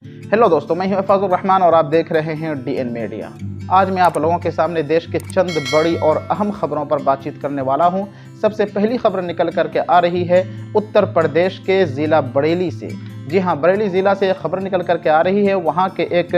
Hello दोस्तों, मैं हूं फजल रहमान और आप देख रहे हैं DN मीडिया। आज मैं आप लोगों के सामने देश के चंद बड़ी और अहम खबरों पर बातचीत करने वाला हूं। सबसे पहली खबर निकल करके आ रही है उत्तर प्रदेश के ज़िला बरेली से। जी हां, बरेली ज़िला से खबर निकल करके आ रही है। वहां के एक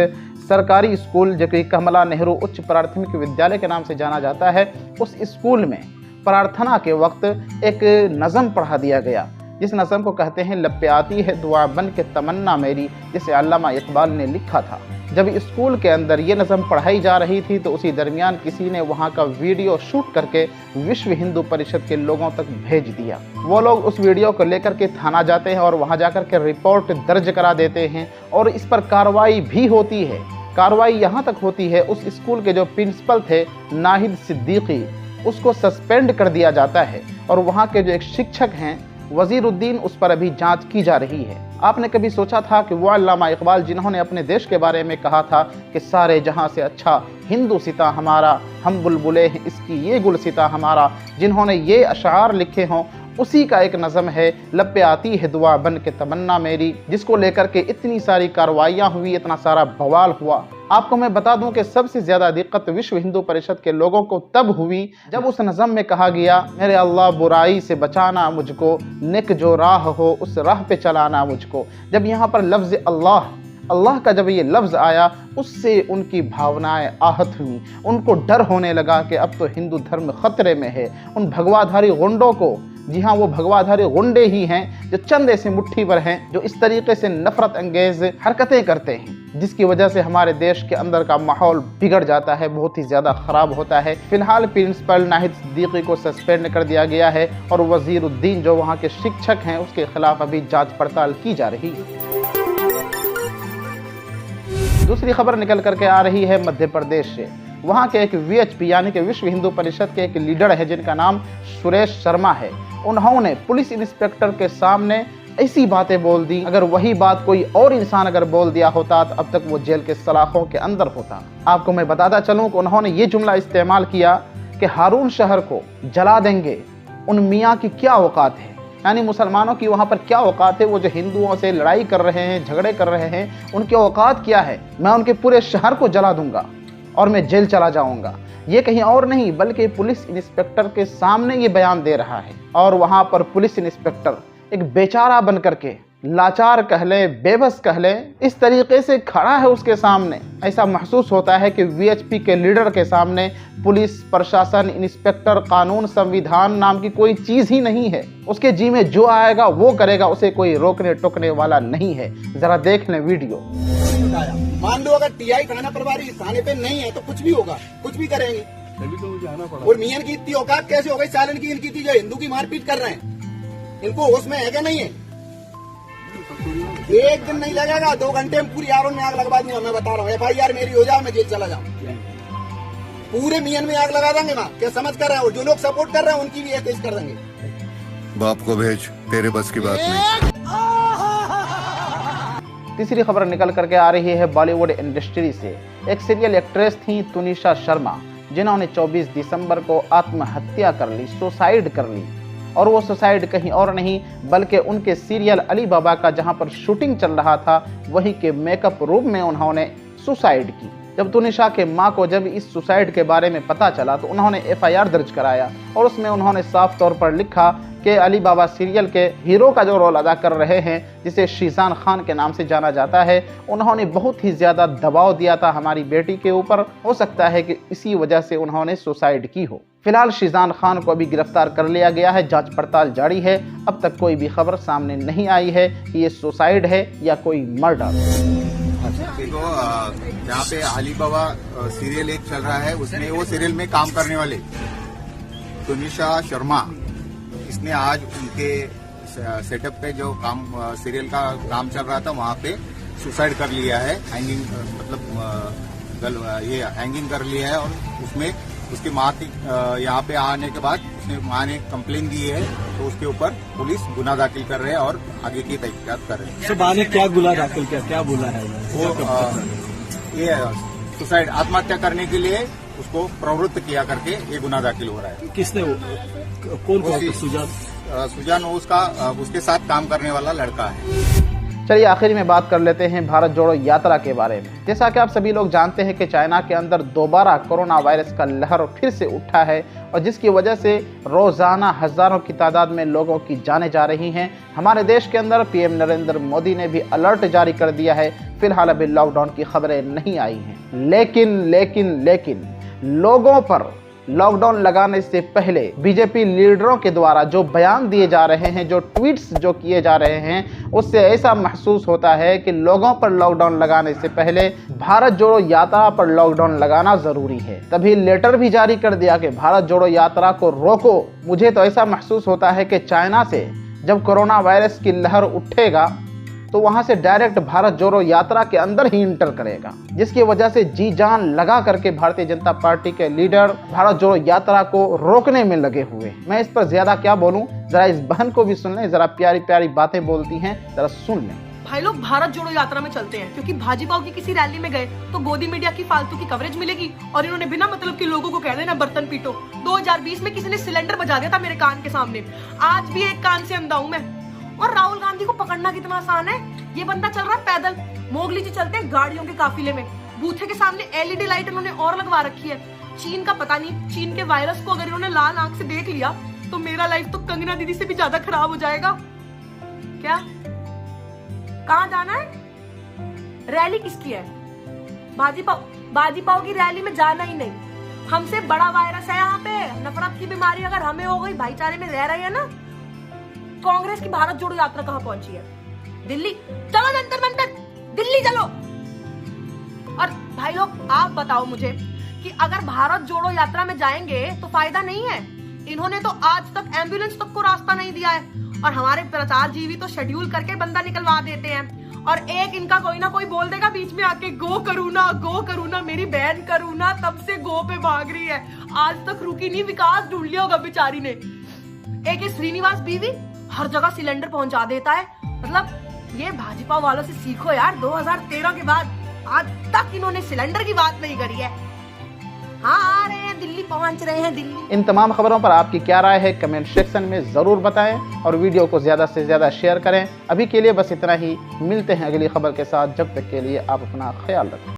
सरकारी स्कूल जो कि कमला नेहरू उच्च प्राथमिक विद्यालय के नाम से जाना जाता है, उस स्कूल में प्रार्थना के वक्त एक नज़म पढ़ा दिया गया, जिस नज़म को कहते हैं लब पे आती है दुआ बन के तमन्ना मेरी, जिसे अल्लामा इकबाल ने लिखा था। जब स्कूल के अंदर ये नज़म पढ़ाई जा रही थी तो उसी दरमियान किसी ने वहाँ का वीडियो शूट करके विश्व हिंदू परिषद के लोगों तक भेज दिया। वो लोग उस वीडियो को लेकर के थाना जाते हैं और वहाँ जाकर के रिपोर्ट दर्ज करा देते हैं और इस पर कार्रवाई भी होती है। कार्रवाई यहाँ तक होती है, उस स्कूल के जो प्रिंसिपल थे नाहिद सिद्दीकी, उसको सस्पेंड कर दिया जाता है और वहाँ के जो एक शिक्षक हैं वजीरुद्दीन, उस पर अभी जांच की जा रही है। आपने कभी सोचा था कि वो अल्लामा इकबाल जिन्होंने अपने देश के बारे में कहा था कि सारे जहां से अच्छा हिंदू सिता हमारा, हम बुलबुले हैं इसकी ये गुल सिता हमारा, जिन्होंने ये अशार लिखे हों, उसी का एक नज़म है लब पे आती है दुआ बन के तमन्ना मेरी, जिसको लेकर के इतनी सारी कार्रवाइयाँ हुई, इतना सारा बवाल हुआ। आपको मैं बता दूं कि सबसे ज़्यादा दिक्कत विश्व हिंदू परिषद के लोगों को तब हुई जब उस नज़म में कहा गया मेरे अल्लाह बुराई से बचाना मुझको, नेक जो राह हो उस राह पे चलाना मुझको। जब यहाँ पर लफ्ज़ अल्लाह का जब ये लफ्ज़ आया, उससे उनकी भावनाएं आहत हुई। उनको डर होने लगा कि अब तो हिंदू धर्म खतरे में है। उन भगवाधारी गुंडों को, जी हाँ, वो भगवाधारी गुंडे ही हैं जो चंद ऐसे मुट्ठी भर हैं जो इस तरीके से नफरत अंगेज हरकतें करते हैं, जिसकी वजह से हमारे देश के अंदर का माहौल बिगड़ जाता है, बहुत ही ज़्यादा ख़राब होता है। फिलहाल प्रिंसिपल नाहिद सिद्दीकी को सस्पेंड कर दिया गया है और वजीरुद्दीन जो वहाँ के शिक्षक हैं उसके खिलाफ अभी जाँच पड़ताल की जा रही है। दूसरी खबर निकल करके आ रही है मध्य प्रदेश से। वहाँ के एक VHP यानी कि विश्व हिंदू परिषद के एक लीडर है जिनका नाम सुरेश शर्मा है। उन्होंने पुलिस इंस्पेक्टर के सामने ऐसी बातें बोल दी, अगर वही बात कोई और इंसान अगर बोल दिया होता तो अब तक वो जेल के सलाखों के अंदर होता। आपको मैं बताता चलूँ कि उन्होंने ये जुमला इस्तेमाल किया कि हारून शहर को जला देंगे, उन मियाँ की क्या औकात है, यानी मुसलमानों की वहाँ पर क्या औकात है, वो जो हिंदुओं से लड़ाई कर रहे हैं, झगड़े कर रहे हैं, उनकी औकात क्या है, मैं उनके पूरे शहर को जला दूंगा और मैं जेल चला जाऊंगा। ये कहीं और नहीं बल्कि पुलिस इंस्पेक्टर के सामने ये बयान दे रहा है और वहाँ पर पुलिस इंस्पेक्टर एक बेचारा बन करके, लाचार कह लें, बेबस कह लें, इस तरीके से खड़ा है उसके सामने। ऐसा महसूस होता है कि VHP के लीडर के सामने पुलिस प्रशासन, इंस्पेक्टर, कानून, संविधान नाम की कोई चीज़ ही नहीं है। उसके जी में जो आएगा वो करेगा, उसे कोई रोकने टोकने वाला नहीं है। ज़रा देख लें वीडियो। मान लो अगर TI थाना प्रभारी थाने पे नहीं है तो कुछ भी होगा, कुछ भी करेंगे। और मियां की इतनी औकात कैसे हो गई सालन की इनकी थी जो हिंदू की मारपीट कर रहे हैं, इनको होश में है क्या नहीं है? एक दिन नहीं लगेगा, 2 घंटे में पूरी आरोन में आग लगवा दूंगा। मैं बता रहा हूँ, FIR मेरी हो जाए, मैं जेल चला जाऊँ। पूरे मियां में आग लगा देंगे। माँ क्या समझ कर रहे हैं? और जो लोग सपोर्ट कर रहे हैं उनकी भी एक केस कर देंगे। बाप को भेज, तेरे बस की बात नहीं। तीसरी खबर निकल करके आ रही है बॉलीवुड इंडस्ट्री से। एक सीरियल एक्ट्रेस थी तुनिशा शर्मा, जिन्होंने 24 दिसंबर को आत्महत्या कर ली, सुसाइड कर ली। और वो सुसाइड कहीं और नहीं बल्कि उनके सीरियल अली बाबा का जहां पर शूटिंग चल रहा था वहीं के मेकअप रूम में उन्होंने सुसाइड की। जब तुनिशा के मां को जब इस सुसाइड के बारे में पता चला तो उन्होंने FIR दर्ज कराया और उसमें उन्होंने साफ तौर पर लिखा कि अली बाबा सीरियल के हीरो का जो रोल अदा कर रहे हैं, जिसे शीजान खान के नाम से जाना जाता है, उन्होंने बहुत ही ज़्यादा दबाव दिया था हमारी बेटी के ऊपर। हो सकता है कि इसी वजह से उन्होंने सुसाइड की हो। फिलहाल शीजान खान को अभी गिरफ्तार कर लिया गया है, जांच पड़ताल जारी है। अब तक कोई भी खबर सामने नहीं आई है कि ये सुसाइड है या कोई मर्डर। देखो, जहाँ पे अली बाबा सीरियल एक चल रहा है, उसमें वो सीरियल में काम करने वाले तुनिशा शर्मा, इसने आज उनके सेटअप पे जो काम सीरियल का काम चल रहा था वहाँ पे सुसाइड कर लिया है। हैंगिंग मतलब ये हैंगिंग कर लिया है और उसमें उसकी माँ की यहाँ पे आने के बाद उसने माँ ने कंप्लेन दी है, तो उसके ऊपर पुलिस गुना दाखिल कर रहे हैं और आगे की तहकीकात कर रहे हैं। तो माँ ने क्या गुना दाखिल किया, क्या बोला है वो? ये सुसाइड, आत्महत्या करने के लिए उसको प्रवृत्त किया करके ये गुना दाखिल हो रहा है। किसने? कौन? सुजान उसका उसके साथ काम करने वाला लड़का है। चलिए आखिर में बात कर लेते हैं भारत जोड़ो यात्रा के बारे में। जैसा कि आप सभी लोग जानते हैं कि चाइना के अंदर दोबारा कोरोना वायरस का लहर फिर से उठा है और जिसकी वजह से रोजाना हजारों की तादाद में लोगों की जानें जा रही हैं। हमारे देश के अंदर पीएम नरेंद्र मोदी ने भी अलर्ट जारी कर दिया है। फिलहाल अभी लॉकडाउन की खबरें नहीं आई हैं, लेकिन लोगों पर लॉकडाउन लगाने से पहले बीजेपी लीडरों के द्वारा जो बयान दिए जा रहे हैं, जो ट्वीट्स जो किए जा रहे हैं, उससे ऐसा महसूस होता है कि लोगों पर लॉकडाउन लगाने से पहले भारत जोड़ो यात्रा पर लॉकडाउन लगाना जरूरी है। तभी लेटर भी जारी कर दिया कि भारत जोड़ो यात्रा को रोको। मुझे तो ऐसा महसूस होता है कि चाइना से जब कोरोना वायरस की लहर उठेगा तो वहां से डायरेक्ट भारत जोड़ो यात्रा के अंदर ही इंटर करेगा, जिसकी वजह से जी जान लगा करके भारतीय जनता पार्टी के लीडर भारत जोड़ो यात्रा को रोकने में लगे हुए। मैं इस पर ज्यादा क्या बोलूं, जरा इस बहन को भी सुन लें, जरा प्यारी प्यारी बातें बोलती हैं, जरा सुन लें। भाई लोग भारत जोड़ो यात्रा में चलते हैं क्योंकि भाजपा की किसी रैली में गए तो गोदी मीडिया की फालतू की कवरेज मिलेगी और इन्होंने बिना मतलब के लोगों को कह देना बर्तन पीटो। 2020 में किसी ने सिलेंडर बजा दिया था मेरे कान के सामने, आज भी एक कान से अंधा हूं मैं। और राहुल गांधी को पकड़ना कितना आसान है, ये बंदा चल रहा है पैदल, मोगली जी चलते हैं गाड़ियों के काफिले में, बूथे के सामने एलईडी लाइट इन्होंने और लगवा रखी है। चीन का पता नहीं, चीन के वायरस को अगर इन्होंने लाल आंख से देख लिया तो मेरा लाइफ तो कंगना दीदी से भी ज्यादा खराब हो जाएगा। क्या कहाँ जाना है? रैली किसकी है? भाजपा की रैली में जाना ही नहीं। हमसे बड़ा वायरस है यहाँ पे, नफरत की बीमारी अगर हमें हो गई, भाईचारे में रह रहे हैं ना। कांग्रेस की भारत जोड़ो यात्रा कहाँ पहुंची है? दिल्ली चलो, जंतर मंतर दिल्ली चलो। और भाई लोग आप बताओ मुझे कि अगर भारत जोड़ो यात्रा में जाएंगे तो फायदा नहीं है। इन्होंने तो आज तक एम्बुलेंस तक को रास्ता नहीं दिया है और हमारे प्रचार जीवी तो शेड्यूल करके बंदा निकलवा देते हैं। और एक इनका कोई ना कोई बोल देगा बीच में आके गो करूना, मेरी बहन करूना तब से गो पे भाग रही है, आज तक रुकी नहीं, विकास ढूंढ लिया होगा बेचारी ने। एक श्रीनिवास बीवी हर जगह सिलेंडर पहुंचा देता है। मतलब ये भाजपा वालों से सीखो यार, 2013 के बाद आज तक इन्होंने सिलेंडर की बात नहीं करी है। हाँ आ रहे हैं दिल्ली, पहुंच रहे हैं दिल्ली। इन तमाम खबरों पर आपकी क्या राय है कमेंट सेक्शन में जरूर बताएं और वीडियो को ज्यादा से ज्यादा शेयर करें। अभी के लिए बस इतना ही, मिलते हैं अगली खबर के साथ, जब तक के लिए आप अपना ख्याल रखें।